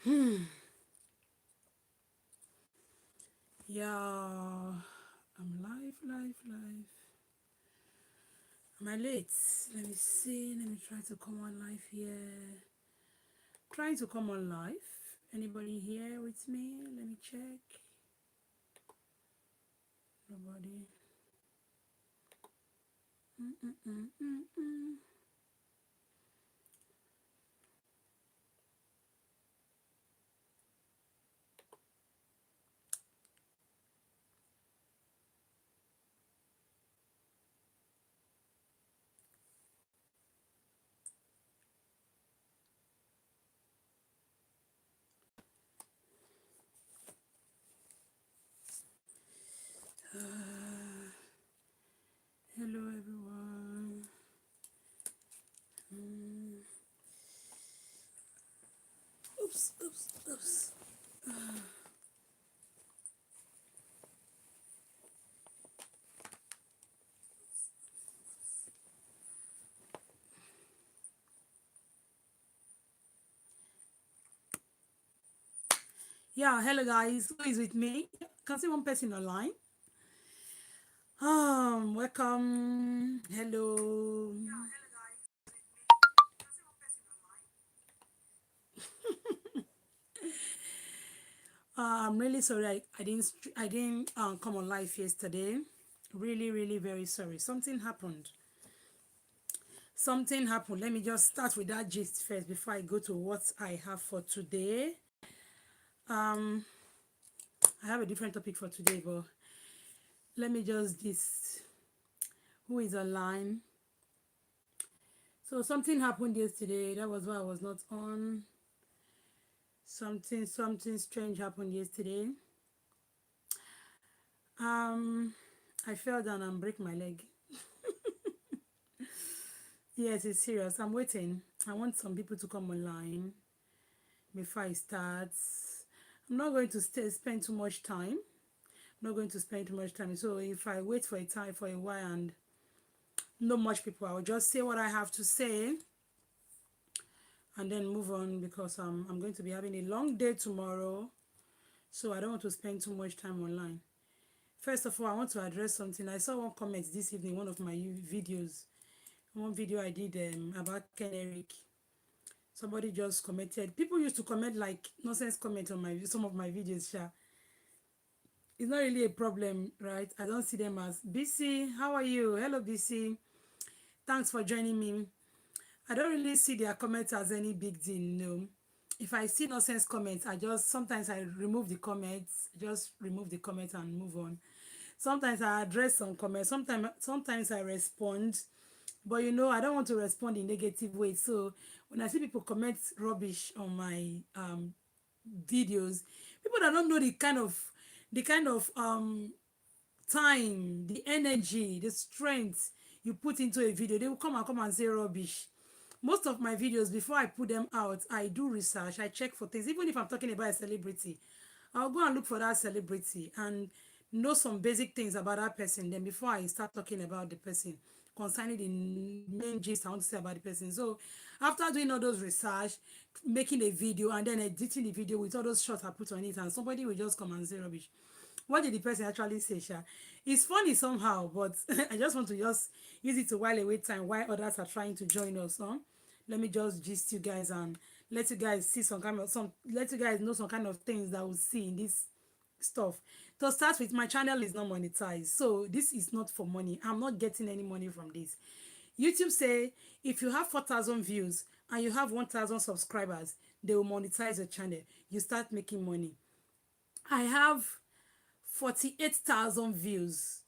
Yeah, I'm live. Am I late? Let me see. Let me try to come on live here. Trying to come on live. Anybody here with me? Let me check. Nobody. Mm-mm-mm-mm-mm. Hello, everyone. Mm. Oops. Yeah, hello guys. Who is with me? Can see one person online. Welcome. Hello. I'm really sorry I didn't come on live yesterday. Really very sorry. Something happened. Let me just start with that gist first before I go to what I have for today. Um, I have a different topic for today, but let me just this. Who is online? So something happened yesterday. That was why I was not on. Something strange happened yesterday. Um, I fell down and break my leg. Yes, it's serious. I'm waiting. I want some people to come online before I start. I'm not going to spend too much time. I'm not going to spend too much time. So if I wait for a time for a while and not much people, I'll just say what I have to say and then move on because I'm going to be having a long day tomorrow. So I don't want to spend too much time online. First of all, I want to address something. I saw one comment this evening, one of my videos. One video I did about Ken Eric. Somebody just commented. People used to comment like nonsense comment on my some of my videos. Sha. It's not really a problem, right? I don't see them as BC. How are you? Hello, BC. Thanks for joining me. I don't really see their comments as any big deal. No. If I see nonsense comments, I just sometimes I remove the comments, just remove the comments and move on. Sometimes I address some comments. Sometimes I respond. But I don't want to respond in negative way. So when I see people comment rubbish on my videos, people that don't know the kind of time, the energy, the strength you put into a video, they will come and say rubbish. Most of my videos, before I put them out, I do research, I check for things. Even if I'm talking about a celebrity, I'll go and look for that celebrity and know some basic things about that person. Then before I start talking about the person, concerning the main gist I want to say about the person. So after doing all those research, making a video and then editing the video with all those shots I put on it, and somebody will just come and say rubbish. What did the person actually say, Sha? It's funny somehow, but I just want to just use it to while away time while others are trying to join us. Huh? Let me just gist you guys and let you guys see let you guys know some kind of things that we'll see in this stuff. To start with, my channel is not monetized, so this is not for money. I'm not getting any money from this. YouTube say if you have 4,000 views and you have 1,000 subscribers, they will monetize your channel. You start making money. I have 48,000 views,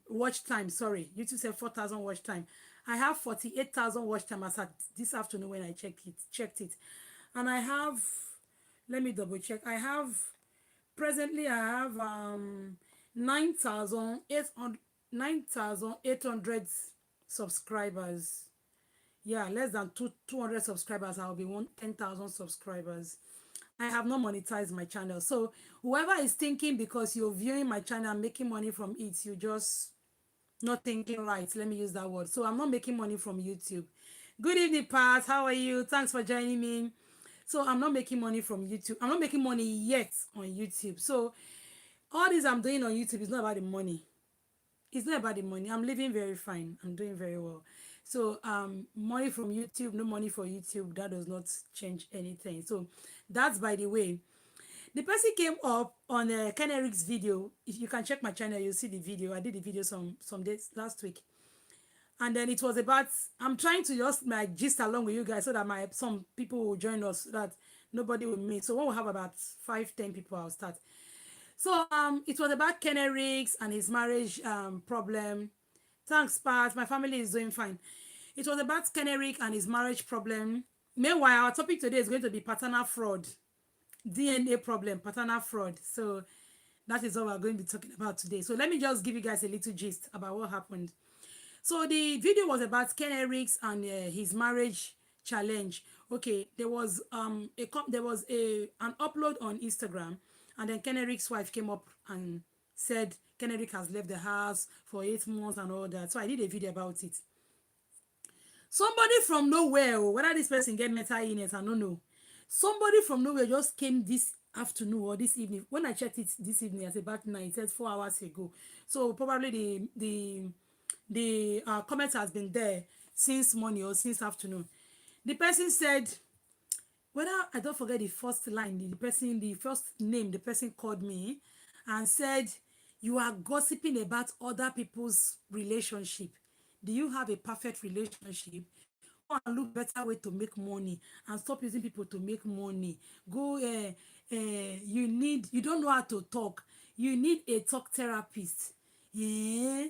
watch time. Sorry, YouTube said 4,000 watch time. I have 48,000 watch time as at this afternoon when I checked it, and I have, let me double check. Presently I have 9,800 9,800 subscribers. Yeah, less than 200 subscribers. I'll be 10,000 subscribers. I have not monetized my channel. So whoever is thinking because you're viewing my channel and making money from it, you just not thinking right. Let me use that word. So I'm not making money from YouTube. Good evening, Pat. How are you? Thanks for joining me. So I'm not making money from YouTube. I'm not making money yet on YouTube. So all this I'm doing on YouTube is not about the money. It's not about the money. I'm living very fine. I'm doing very well. So money from YouTube, no money for YouTube, that does not change anything. So that's by the way. The person came up on Ken Eric's video. If you can check my channel, you'll see the video. I did the video some days last week. And then it was about, I'm trying to just like gist along with you guys so that some people will join us so that nobody will miss. So when we have about 5-10 people, I'll start. So it was about Ken Eric's and his marriage problem. Thanks, Pat. My family is doing fine. It was about Ken Eric and his marriage problem. Meanwhile, our topic today is going to be paternal fraud. DNA problem, paternal fraud. So that is what we're going to be talking about today. So let me just give you guys a little gist about what happened. So the video was about Ken Eric's and his marriage challenge. Okay, there was an upload on Instagram, and then Ken Eric's wife came up and said Ken Eric has left the house for 8 months and all that. So I did a video about it. Somebody from nowhere, whether this person get mental illness, I don't know. Somebody from nowhere just came this afternoon or this evening. When I checked it this evening at about 9, it said 4 hours ago. So probably the comment has been there since morning or since afternoon. The person said, whether I don't forget the first line, the first name the person called me and said, you are gossiping about other people's relationship. Do you have a perfect relationship? Go and look better way to make money and stop using people to make money. Go, you don't know how to talk. You need a talk therapist. Yeah.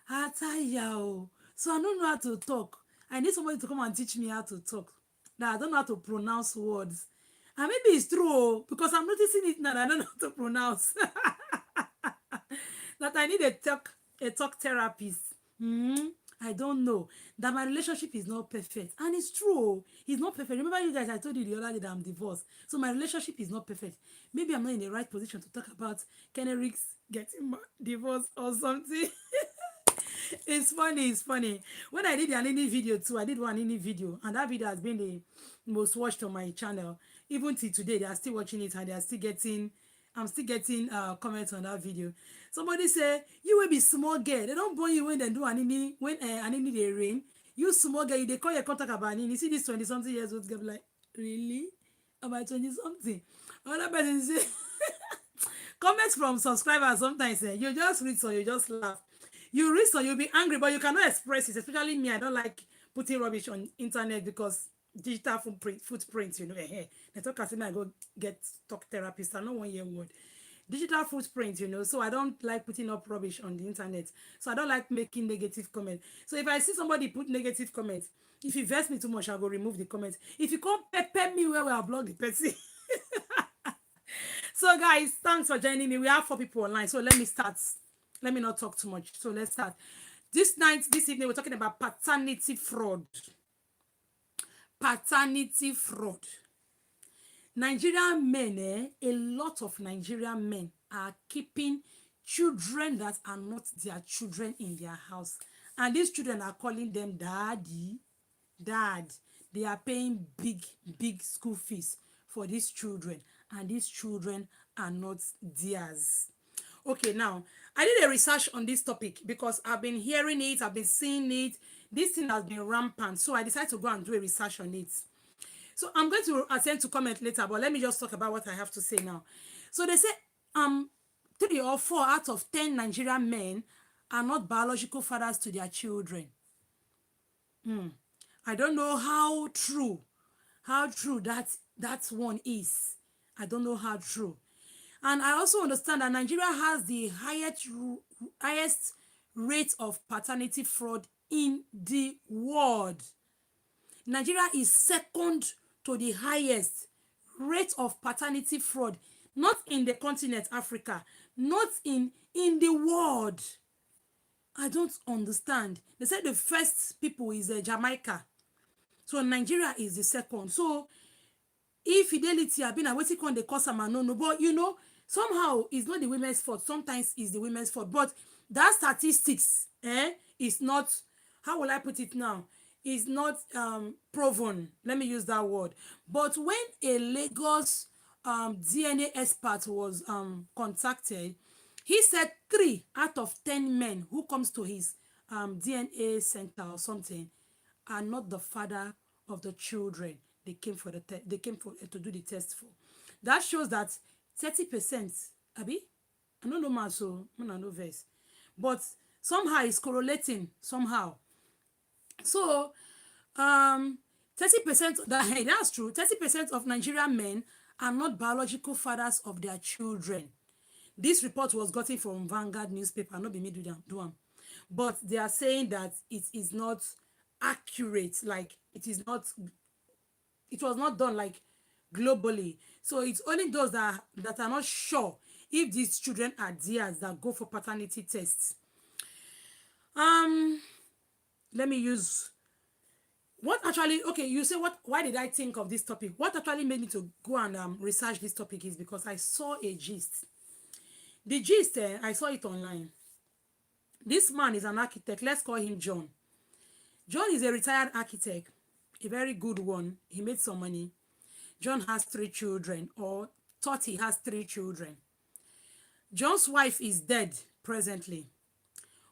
So I don't know how to talk. I need somebody to come and teach me how to talk. That I don't know how to pronounce words. And maybe it's true because I'm noticing it now that I don't know how to pronounce. That I need a talk therapist. I don't know. That my relationship is not perfect. And it's true. It's not perfect. Remember you guys, I told you the other day that I'm divorced. So my relationship is not perfect. Maybe I'm not in the right position to talk about Ken Eric's getting divorced or something. It's funny. When I did the Anini video too, I did one Anini video, and that video has been the most watched on my channel. Even till today, they are still watching it and they are still getting, I'm still getting comments on that video. Somebody say, you will be small girl. They don't born you when they do Anini, when Anini they rain. You small girl, they call your contact about Anini. You see this 20-something years old girl like, really? Am I 20-something? Other person say, comments from subscribers sometimes say, you just read so you just laugh. You read so you'll be angry, but you cannot express it. Especially me, I don't like putting rubbish on internet because digital footprint, you know. They talk as if I go get talk therapist. I know 1 year word. Digital footprint, you know. So I don't like putting up rubbish on the internet. So I don't like making negative comments. So if I see somebody put negative comments, if you vex me too much, I'll go remove the comments. If you come pepper me where I'll block the person. So guys, thanks for joining me. We have 4 people online. So let me start. Let me not talk too much. So let's start. This evening, we're talking about paternity fraud. Paternity fraud. Nigerian men, a lot of Nigerian men are keeping children that are not their children in their house. And these children are calling them daddy, dad. They are paying big school fees for these children. And these children are not theirs. Okay, now, I did a research on this topic because I've been hearing it, I've been seeing it. This thing has been rampant, so I decided to go and do a research on it. So I'm going to attempt to comment later, but let me just talk about what I have to say now. So they say 3 or 4 out of 10 Nigerian men are not biological fathers to their children. I don't know how true that one is. I don't know how true. And I also understand that Nigeria has the highest rate of paternity fraud in the world. Nigeria is second to the highest rate of paternity fraud, not in the continent Africa, not in the world. I don't understand. They said the first people is Jamaica. So Nigeria is the second. So infidelity have been a waiting on the cause of no, but you know, somehow it's not the women's fault. Sometimes it's the women's fault. But that statistics is not, how will I put it now? is not proven. Let me use that word. But when a Lagos DNA expert was contacted, he said 3 out of 10 men who comes to his DNA center or something are not the father of the children they came for they came for to do the test for. That shows that 30%, Abi, I don't know man, so I don't know verse, but somehow it's correlating somehow. So, 30% that hey, that's true. 30% of Nigerian men are not biological fathers of their children. This report was gotten from Vanguard newspaper, not be me do am. But they are saying that it is not accurate, like it was not done like globally. So it's only those that are not sure if these children are theirs that go for paternity tests. Um, Let me use what actually, okay, you say what, why did I think of this topic? What actually made me to go and research this topic is because I saw a gist. The gist, I saw it online. This man is an architect. Let's call him John. John is a retired architect, a very good one. He made some money. John has 3 children, or thought he has 3 children. John's wife is dead presently.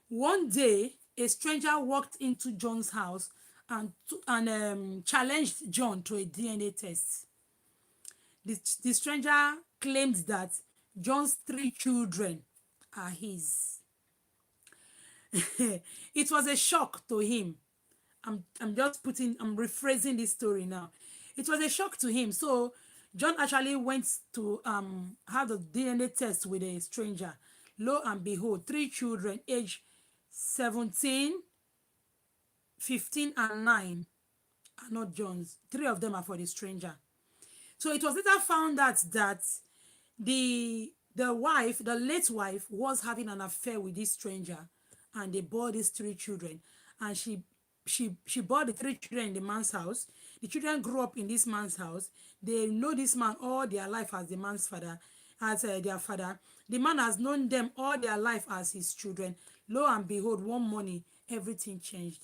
One day, a stranger walked into John's house and challenged John to a DNA test. The stranger claimed that John's 3 children are his. It was a shock to him. I'm rephrasing this story now. It was a shock to him. So John actually went to have the DNA test with a stranger. Lo and behold, 3 children, age 17, 15, and 9 are not John's. 3 of them are for the stranger. So it was later found out that the wife, the late wife, was having an affair with this stranger, and they bore these 3 children. And she bore the 3 children in the man's house. The children grew up in this man's house. They know this man all their life as the man's father, as their father. The man has known them all their life as his children. Lo and behold, one morning, everything changed.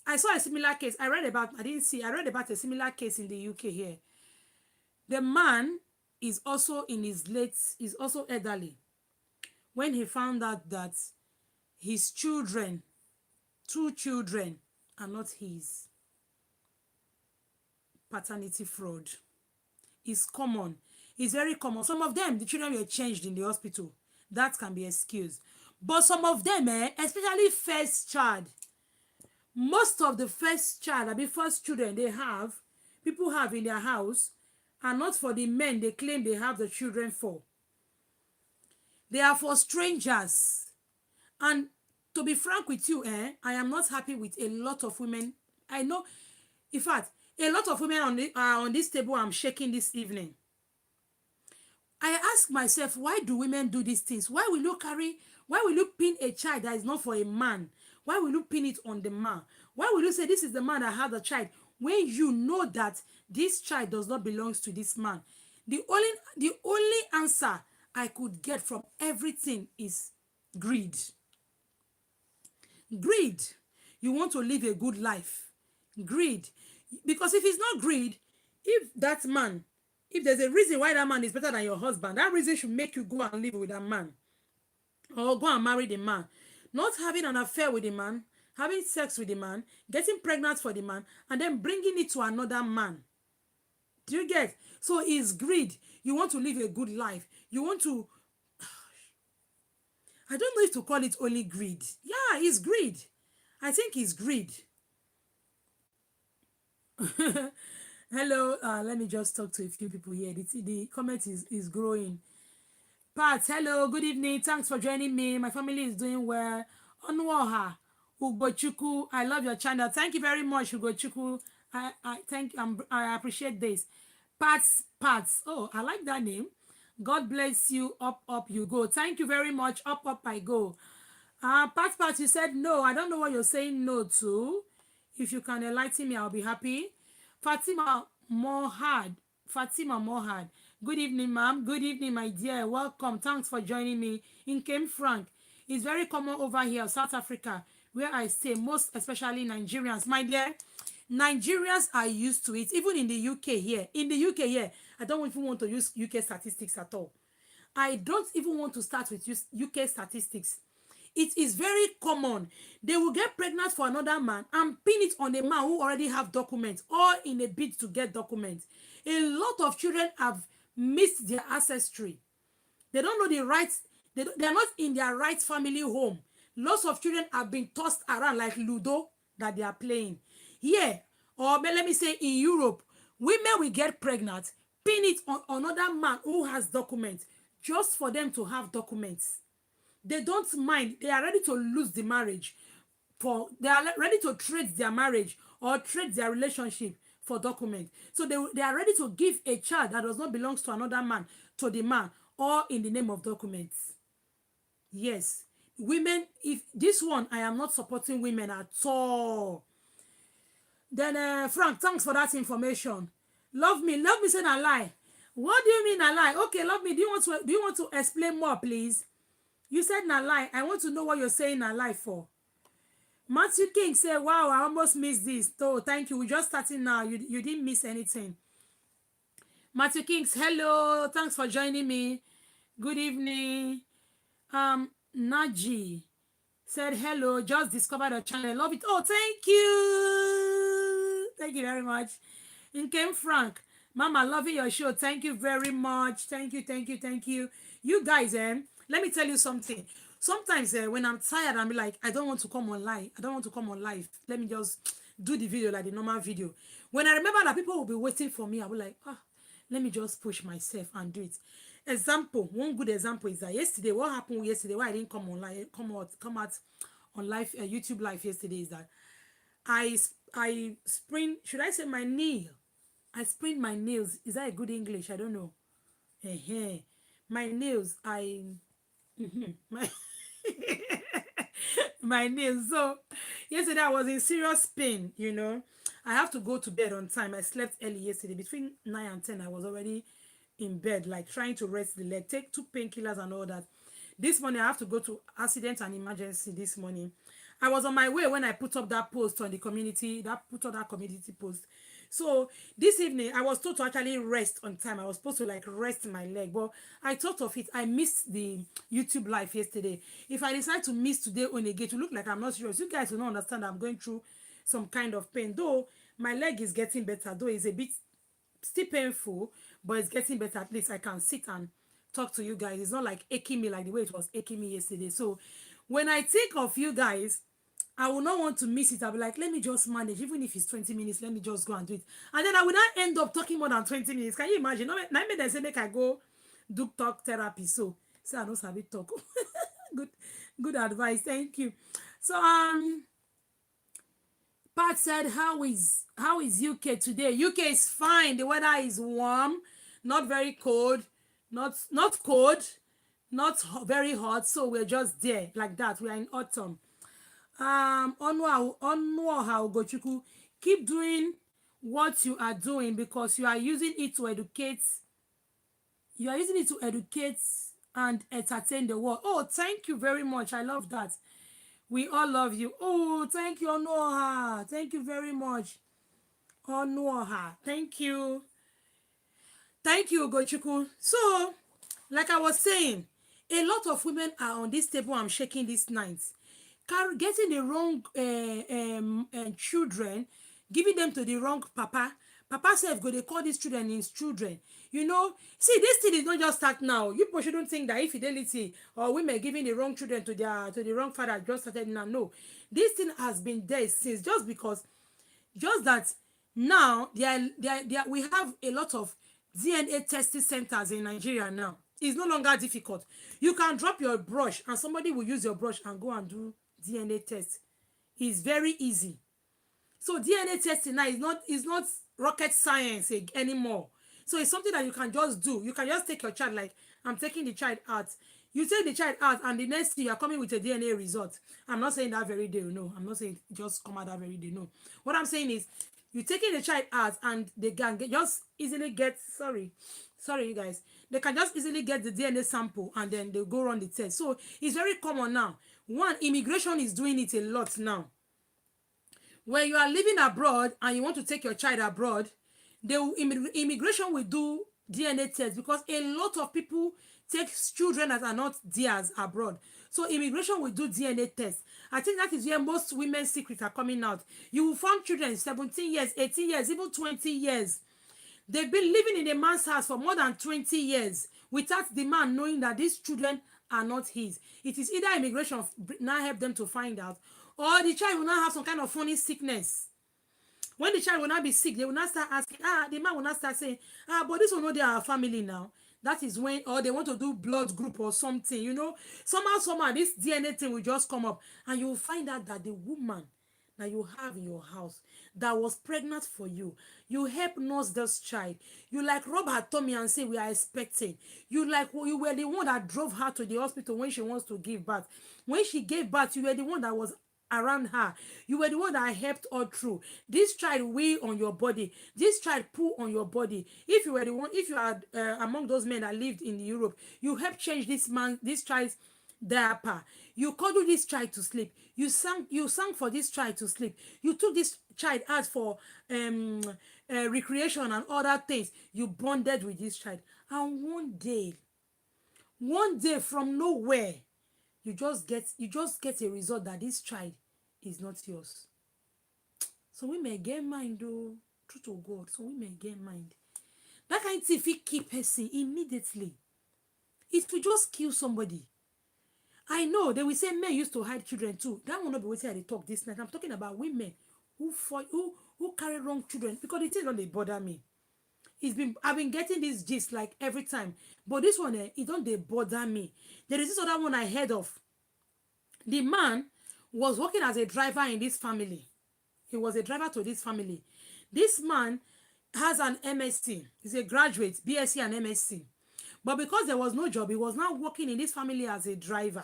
I saw a similar case. I read about a similar case in the UK here. The man is also is also elderly. When he found out that his children, 2 children, are not his. Paternity fraud is common. It's very common. Some of them, the children were changed in the hospital. That can be excused. But some of them, especially first child, most of the first children people have in their house are not for the men they claim they have the children for. They are for strangers. And to be frank with you, I am not happy with a lot of women. I know, in fact, a lot of women on this table I'm shaking this evening. I ask myself, why do women do these things? Why will you pin a child that is not for a man? Why will you pin it on the man? Why will you say this is the man that had the child when you know that this child does not belong to this man? The only answer I could get from everything is greed. Greed. You want to live a good life. Greed. Because if it's not greed, if there's a reason why that man is better than your husband, that reason should make you go and live with that man. Or go and marry the man. Not having an affair with the man, having sex with the man, getting pregnant for the man, and then bringing it to another man. Do you get? So it's greed. You want to live a good life. You want to... I don't know if to call it only greed. Yeah, it's greed. I think it's greed. Hello, let me just talk to a few people here. The comment is growing. Pat, hello, good evening. Thanks for joining me. My family is doing well. Onwoha, Ugochukwu, I love your channel. Thank you very much, Ugochukwu. I appreciate this. Pats. Oh, I like that name. God bless you. Up you go. Thank you very much. Up I go. Pat, you said no. I don't know what you're saying no to. If you can enlighten me, I'll be happy. Fatima Mohad. Good evening, ma'am. Good evening, my dear. Welcome. Thanks for joining me. In Cape Frank. It's very common over here, South Africa. where I stay, most especially Nigerians, my dear, Nigerians are used to it. Even in the UK here, I don't even want to use UK statistics at all. I don't even want to start with UK statistics. It is very common. They will get pregnant for another man and pin it on a man who already have documents, or in a bid to get documents. A lot of children have missed their ancestry. They don't know the rights. They are not in their right family home. Lots of children have been tossed around like Ludo that they are playing. Here, or let me say in Europe, women will get pregnant, pin it on another man who has documents, just for them to have documents. They don't mind. They are ready to lose the marriage. They are ready to trade their marriage or trade their relationship for documents. So they are ready to give a child that does not belong to another man to the man, or in the name of documents. Yes, women, if this one, I am not supporting women at all. Then Frank, thanks for that information. Love me say a lie. What do you mean a lie? Okay, love me, do you want to explain more, please? You said na lie. I want to know what you're saying na lie for. Matthew King said, wow, I almost missed this. So thank you. We're just starting now. You didn't miss anything. Matthew Kings, hello. Thanks for joining me. Good evening. Naji said, hello. Just discovered the channel. Love it. Oh, thank you. Thank you very much. In came Frank. Mama, loving your show. Thank you very much. Thank you. You guys, let me tell you something. Sometimes when I'm tired, I'm like, I don't want to come online. I don't want to come on live. Let me just do the video like the normal video. When I remember that people will be waiting for me, I will like, let me just push myself and do it. One good example is that yesterday, what happened yesterday, why I didn't come online, come out on live, YouTube live yesterday, is that I sprained, should I say my knee? I sprained my nails. Is that a good English? I don't know. My nails, my my nails. So yesterday I was in serious pain, I have to go to bed on time. I slept early yesterday. Between 9 and 10, I was already in bed, like trying to rest the leg, take 2 painkillers and all that. This morning, I have to go to accident and emergency this morning. I was on my way when I put up that post on the community, that community post. So this evening, I was told to actually rest on time. I was supposed to like rest my leg, but I thought of it. I missed the YouTube live yesterday. If I decide to miss today on again, to look like I'm not serious, you guys will not understand I'm going through some kind of pain. Though my leg is getting better, though it's a bit still painful, but it's getting better. At least I can sit and talk to you guys. It's not like aching me like the way it was aching me yesterday. So when I think of you guys, I will not want to miss it. I'll be like, let me just manage. Even if it's 20 minutes, let me just go and do it. And then I will not end up talking more than 20 minutes. Can you imagine? Now they say make I go do talk therapy. So I don't have it talk. Good advice. Thank you. So Pat said, how is UK today? UK is fine. The weather is warm, not very cold, not cold, not very hot. So we're just there like that. We are in autumn. Onwa Ugochukwu, keep doing what you are doing, because you are using it to educate. You are using it to educate and entertain the world. Oh, thank you very much. I love that. We all love you. Oh, thank you, Onoha. Thank you very much, Onoha. Thank you. Thank you, Ugochukwu. So, like I was saying, a lot of women are on this table I'm shaking this night, getting the wrong children, giving them to the wrong papa. Papa said, go, they call these children his children. See, this thing is not just start now. You people shouldn't think that infidelity or women giving the wrong children to the wrong father just started now. No, this thing has been there since. Just that now we have a lot of DNA testing centers in Nigeria now. It's no longer difficult. You can drop your brush and somebody will use your brush and go and do DNA test. It's very easy. So DNA testing now is not rocket science anymore. So it's something that you can just do. You can just take your child, like I'm taking the child out. You take the child out and the next day you're coming with a DNA result. I'm not saying that very day, no. I'm not saying just come out that very day, no. What I'm saying is you're taking the child out and they can just easily get, sorry you guys, they can just easily get the DNA sample and then they'll go run the test. So it's very common now. One, immigration is doing it a lot now. When you are living abroad and you want to take your child abroad, immigration will do DNA test, because a lot of people take children that are not theirs abroad. So immigration will do DNA test. I think that is where most women's secrets are coming out. You will find children 17 years, 18 years, even 20 years. They've been living in a man's house for more than 20 years without the man knowing that these children are not his. It is either immigration now help them to find out, or the child will now have some kind of funny sickness. When the child will not be sick, they will not start asking, the man will not start saying, but this will not be our family now. That is when, or they want to do blood group or something, somehow, this DNA thing will just come up, and you will find out that the woman that you have in your house that was pregnant for you, you help nurse this child, you like rub her tummy and say we are expecting, you were the one that drove her to the hospital when she wants to give birth. When she gave birth, you were the one that was around her, you were the one that helped her through. This child weigh on your body, this child pull on your body. If you are among those men that lived in Europe, you helped change this child's diaper, you cuddled this child to sleep, you sang for this child to sleep, you took this child out for recreation and other things, you bonded with this child, and one day from nowhere, you just get a result that this child is not yours. So women get mind though, true to God. So women get mind. That kind of thing, if you keep person immediately, it will just kill somebody. I know they will say men used to hide children too. That will not be what I talk this night. I'm talking about women who carry wrong children, because it is not they bother me. I've been getting this gist like every time, but this one it don't they bother me. There is this other one I heard of. The man was working as a driver in this family. He was a driver to this family. This man has an MSc. He's a graduate, BSc and MSc. But because there was no job, he was now working in this family as a driver.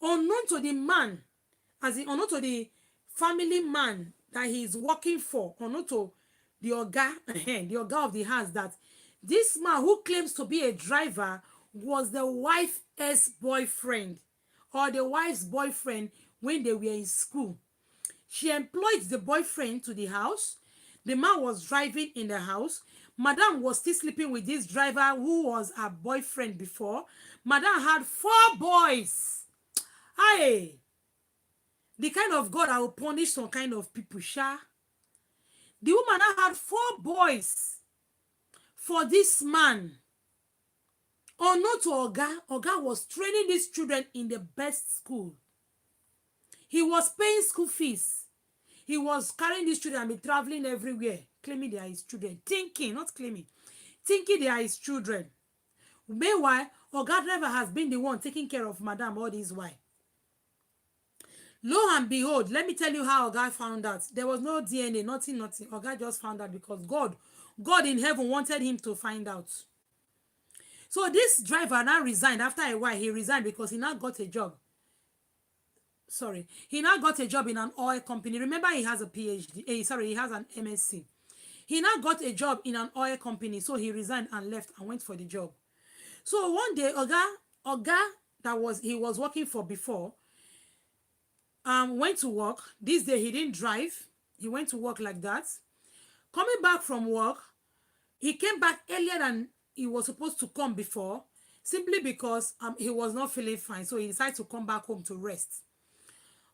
Unknown to the man, unknown to the family man that he is working for, unknown to the oga, the oga of the house, that this man who claims to be a driver was the wife's ex-boyfriend, or the wife's boyfriend when they were in school. She employed the boyfriend to the house. The man was driving in the house. Madam was still sleeping with this driver who was her boyfriend before. Madam had 4 boys. Hey, the kind of God that will punish some kind of people, sha. The woman had 4 boys for this man. Unknown to Oga was training these children in the best school. He was paying school fees. He was carrying these children and be traveling everywhere, claiming they are his children. Thinking they are his children. Meanwhile, Oga driver has been the one taking care of Madam all this while. Lo and behold, let me tell you how Oga found out. There was no DNA, nothing. Oga just found out because God in heaven wanted him to find out. So this driver now resigned. After a while, he resigned because he now got a job. He now got a job in an oil company. Remember, he has a PhD. He has an MSc. He now got a job in an oil company. So he resigned and left and went for the job. So one day, Oga he was working for before, went to work. This day he didn't drive. He went to work like that. Coming back from work, he came back earlier than he was supposed to come before, simply because he was not feeling fine. So he decided to come back home to rest.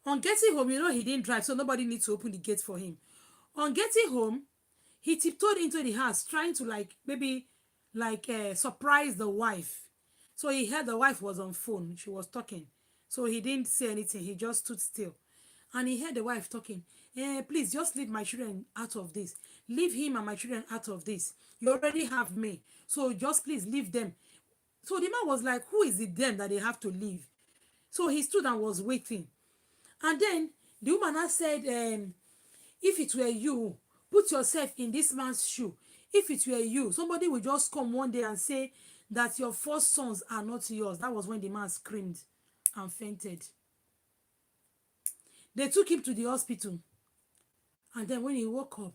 On getting home, he didn't drive, so nobody needs to open the gate for him. On getting home, he tiptoed into the house, trying to surprise the wife. So he heard the wife was on phone. She was talking. So he didn't say anything. He just stood still. And he heard the wife talking. Please, just leave my children out of this. Leave him and my children out of this. You already have me. So just please leave them. So the man was like, who is it them that they have to leave? So he stood and was waiting. And then the woman has said, if it were you, put yourself in this man's shoe. If it were you, somebody will just come one day and say that your 4 sons are not yours. That was when the man screamed and fainted. They took him to the hospital. And then when he woke up,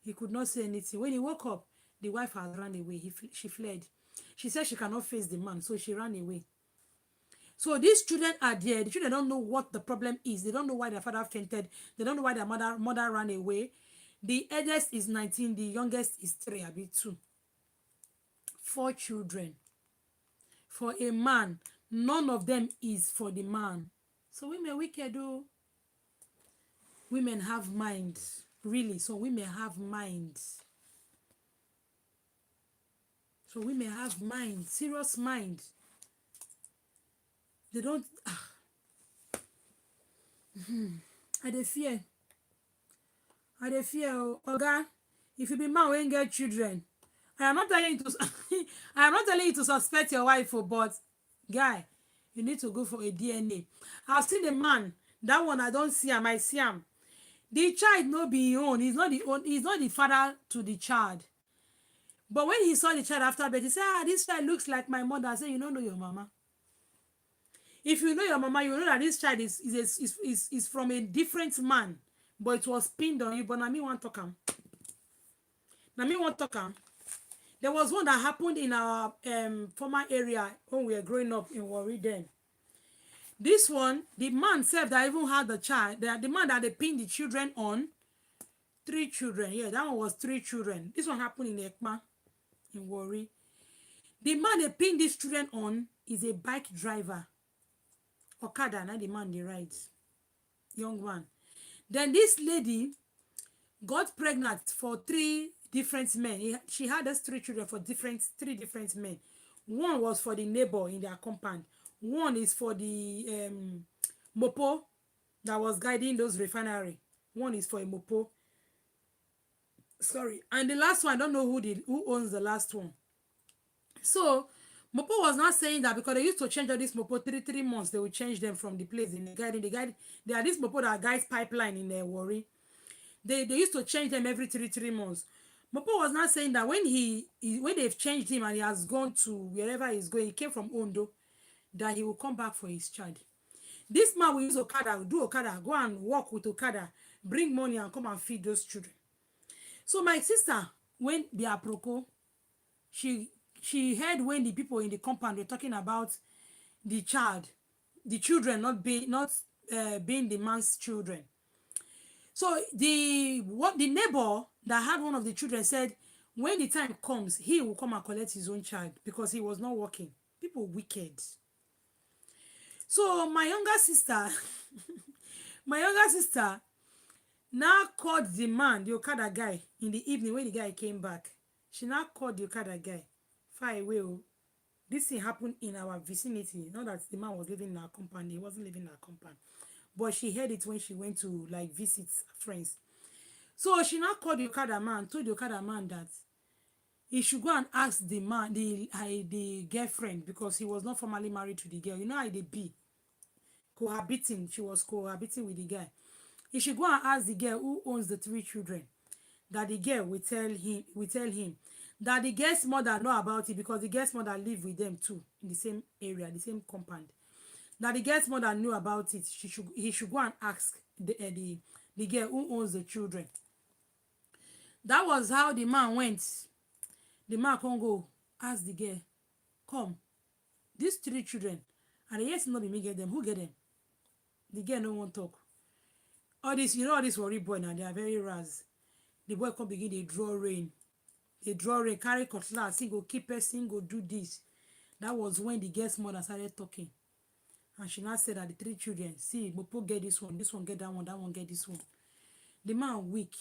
he could not say anything. When he woke up, the wife had run away. She fled. She said she cannot face the man, so she ran away. So these children are there. The children don't know what the problem is. They don't know why their father fainted. They don't know why their mother ran away. The eldest is 19. The youngest is 3, I be 2. 4 children. For a man, none of them is for the man. So women wicked, oh. Women have mind. Really, so women have mind. So women have mind. Serious mind. They don't... I dey fear. I dey fear, oh. Oga, if you be man wey get children, I am not telling you to I am not telling you to suspect your wife, oh, but guy, you need to go for a DNA. I've seen a man, that one I don't see him, I see him. The child no be his own. He's not the father to the child. But when he saw the child after birth, he said, this child looks like my mother. I said, you don't know your mama. If you know your mama, you know that this child is from a different man, but it was pinned on you. But now me want to come. There was one that happened in our former area when we were growing up in Warri then. This one, the man said that even had the child, the man that they pinned the children on, 3 children. Yeah, that one was 3 children. This one happened in Ekma, in Warri. The man they pinned these children on is a bike driver. Okada, not the man they ride. Young man. Then this lady got pregnant for 3 different men. She had those 3 children for 3 different men. One was for the neighbor in their compound. One is for the mopo that was guiding those refinery. One is for a mopo. Sorry. And the last one, I don't know who owns the last one. So mopo was not saying that because they used to change all this mopo 3 months, they would change them from the place in the guiding. They are this mopo that guides pipeline in their Warri. They used to change them every 3 months. Mopo was not saying that when they've changed him and he has gone to wherever he's going, he came from Ondo, that he will come back for his child. This man will use Okada, do Okada, go and walk with Okada, bring money and come and feed those children. So my sister, when the aproko, she heard when the people in the compound were talking about the children not being the man's children. So the neighbor that had one of the children said, when the time comes, he will come and collect his own child because he was not working. People wicked. So my younger sister now called the man, the Okada guy, in the evening when the guy came back. She now called the Okada guy. Far away. This thing happened in our vicinity. Not that the man was living in our compound. He wasn't living in our compound. But she heard it when she went to like visit friends. So she now called the Okada man, told the Okada man that he should go and ask the man, the girlfriend, because he was not formally married to the girl. You know how they be cohabiting. She was cohabiting with the guy. He should go and ask the girl who owns the 3 children. That the girl will tell him that the girl's mother know about it because the girl's mother live with them too in the same area, the same compound. That the girl's mother knew about it. He should go and ask the girl who owns the children. That was how the man went. The man can't go ask the girl, come, these 3 children, and the yes not be me get them. Who get them? The girl no one talk. All this, all this worry boy now, they are very ras. The boy come begin, they draw rain, carry cutlass, he go keep person, go do this. That was when the girl's mother started talking. And she now said that the 3 children, see, Mopo get this one get that one get this one. The man weak.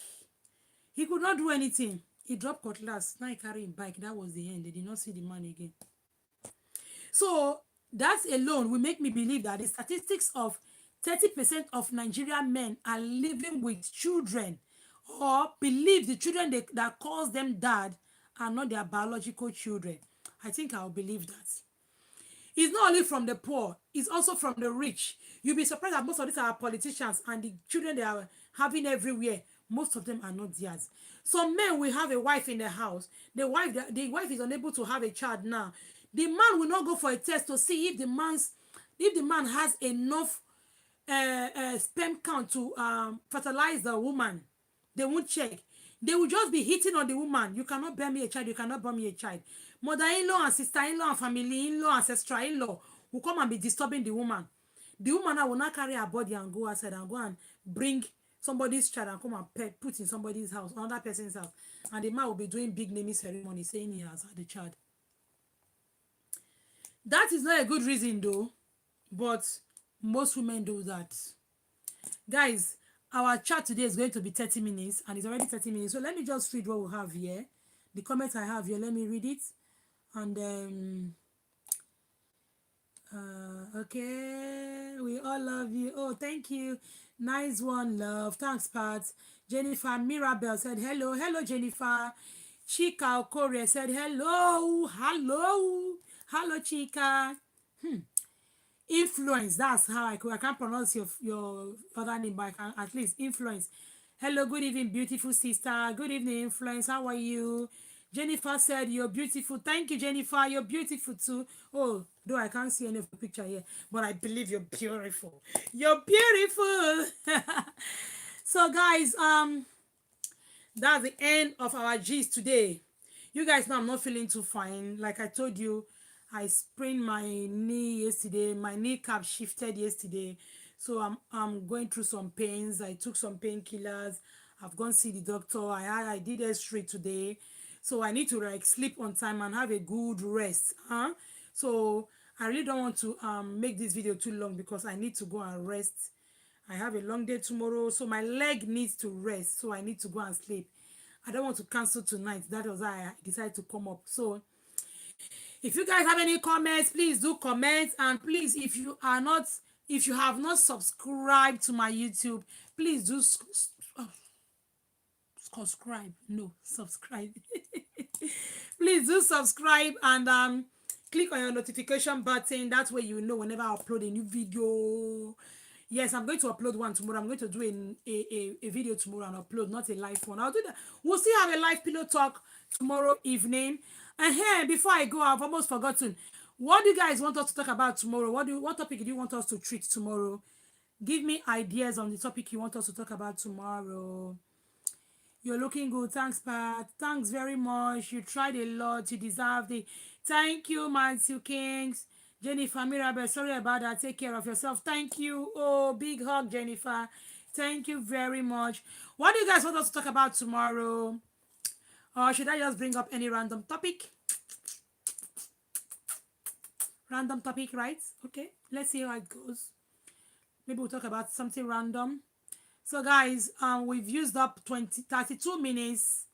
He could not do anything. He dropped cutlass. Now he carry him bike. That was the end. They did not see the man again. So that alone will make me believe that the statistics of 30% of Nigerian men are living with children or believe the children that calls them dad are not their biological children. I think I'll believe that. It's not only from the poor, it's also from the rich. You'll be surprised that most of these are politicians and the children they are having everywhere, most of them are not theirs. Some men will have a wife in the house. The wife is unable to have a child now. The man will not go for a test to see if the man has enough sperm count to fertilize the woman. They won't check. They will just be hitting on the woman. You cannot bear me a child. You cannot bear me a child. Mother-in-law and sister-in-law and family-in-law and sister-in-law will come and be disturbing the woman. The woman now will not carry her body and go outside and go and bring somebody's child and come and put in somebody's house, another person's house. And the man will be doing big naming ceremony saying he has had the child. That is not a good reason though, but most women do that. Guys, our chat today is going to be 30 minutes and it's already 30 minutes. So let me just read what we have here. The comments I have here, let me read it. And okay, we all love you. Oh, thank you. Nice one, love. Thanks, Pat. Jennifer Mirabel said hello. Hello, Jennifer. Chika Okore said hello. Hello, Chika. Influence, that's how I can't pronounce your other name, but I can at least influence. Hello, good evening, beautiful sister. Good evening, influence. How are you? Jennifer said you're beautiful. Thank you, Jennifer. You're beautiful too. Oh, though I can't see any of the picture here, but I believe you're beautiful. You're beautiful. So guys, that's the end of our gist today. You guys know I'm not feeling too fine. Like I told you, I sprained my knee yesterday. My kneecap shifted yesterday. So I'm going through some pains. I took some painkillers. I've gone see the doctor. I did X-ray today. So I need to like sleep on time and have a good rest. So I really don't want to make this video too long because I need to go and rest. I have a long day tomorrow, so my leg needs to rest. So I need to go and sleep. I don't want to cancel tonight. That was why I decided to come up. So if you guys have any comments, please do comment. And please, if you have not subscribed to my YouTube, please do subscribe. No, subscribe. Please do subscribe and click on your notification button. That way you know whenever I upload a new video. Yes, I'm going to upload one tomorrow. I'm going to do a video tomorrow and upload, not a live one. I'll do that. We'll still have a live pillow talk tomorrow evening. And here, before I go, I've almost forgotten. What do you guys want us to talk about tomorrow? What topic do you want us to treat tomorrow? Give me ideas on the topic you want us to talk about tomorrow. You're looking good. Thanks, Pat. Thanks very much. You tried a lot. You deserved it. Thank you, Matthew Kings. Jennifer Mirabel, sorry about that. Take care of yourself. Thank you. Oh, big hug, Jennifer. Thank you very much. What do you guys want us to talk about tomorrow? Or should I just bring up any random topic? Random topic, right? Okay, let's see how it goes. Maybe we'll talk about something random. So guys, we've used up 32 minutes,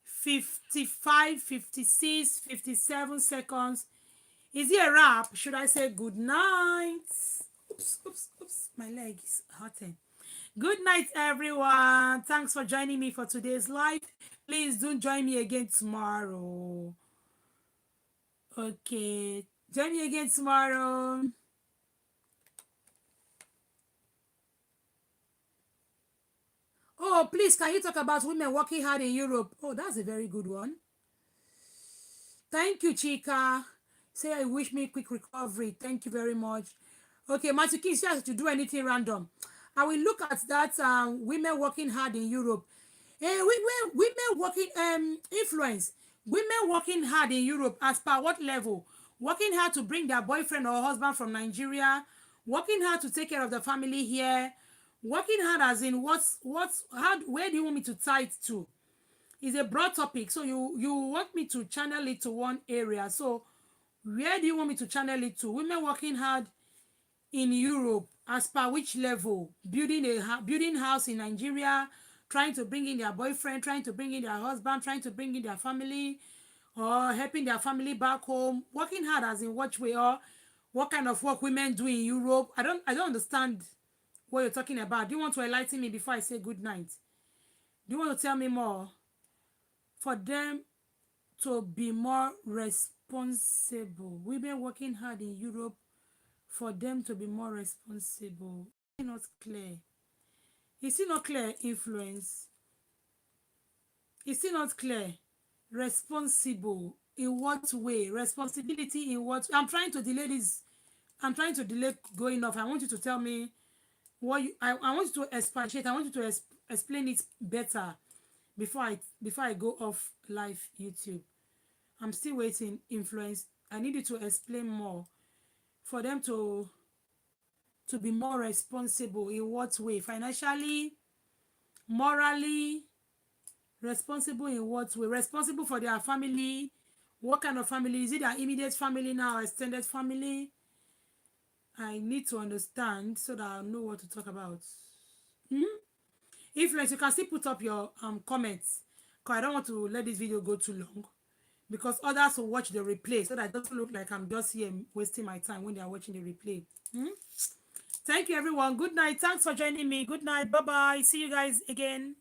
55, 56, 57 seconds. Is it a wrap? Should I say good night? Oops. My leg is hurting. Good night, everyone. Thanks for joining me for today's live. Please don't join me again tomorrow. Okay. Join me again tomorrow. Oh, please, can you talk about women working hard in Europe? Oh, that's a very good one. Thank you, Chika. Say I wish me quick recovery. Thank you very much. Okay, Matthew King says to do anything random. I will look at that women working hard in Europe. Women working influence. Women working hard in Europe as per what level? Working hard to bring their boyfriend or husband from Nigeria. Working hard to take care of the family here. Working hard as in where do you want me to tie it to? It's a broad topic. So you want me to channel it to one area. So where do you want me to channel it to? Women working hard in Europe as per which level? Building house in Nigeria, trying to bring in their boyfriend, trying to bring in their husband, trying to bring in their family, or helping their family back home. Working hard as in what way, or what kind of work women do in Europe? I don't understand what you're talking about. Do you want to enlighten me before I say good night? Do you want to tell me more? For them to be more responsible. Women working hard in Europe, for them to be more responsible. It's not clear. It's still not clear, influence. It's still not clear. Responsible. In what way? Responsibility in what? I'm trying to delay this. I'm trying to delay going off. I want you to tell me what I want you to expatiate. I want you to explain it better before I go off live YouTube. I'm still waiting, influence. I need you to explain more. for them to be more responsible. In what way? Financially, morally, responsible in what way? Responsible for their family. What kind of family? Is it their immediate family now, extended family? I need to understand so that I'll know what to talk about. Influence, you can still put up your comments, because I don't want to let this video go too long, because others will watch the replay, so that it doesn't look like I'm just here wasting my time when they are watching the replay. Thank you, everyone. Good night. Thanks for joining me. Good night. Bye bye. See you guys again.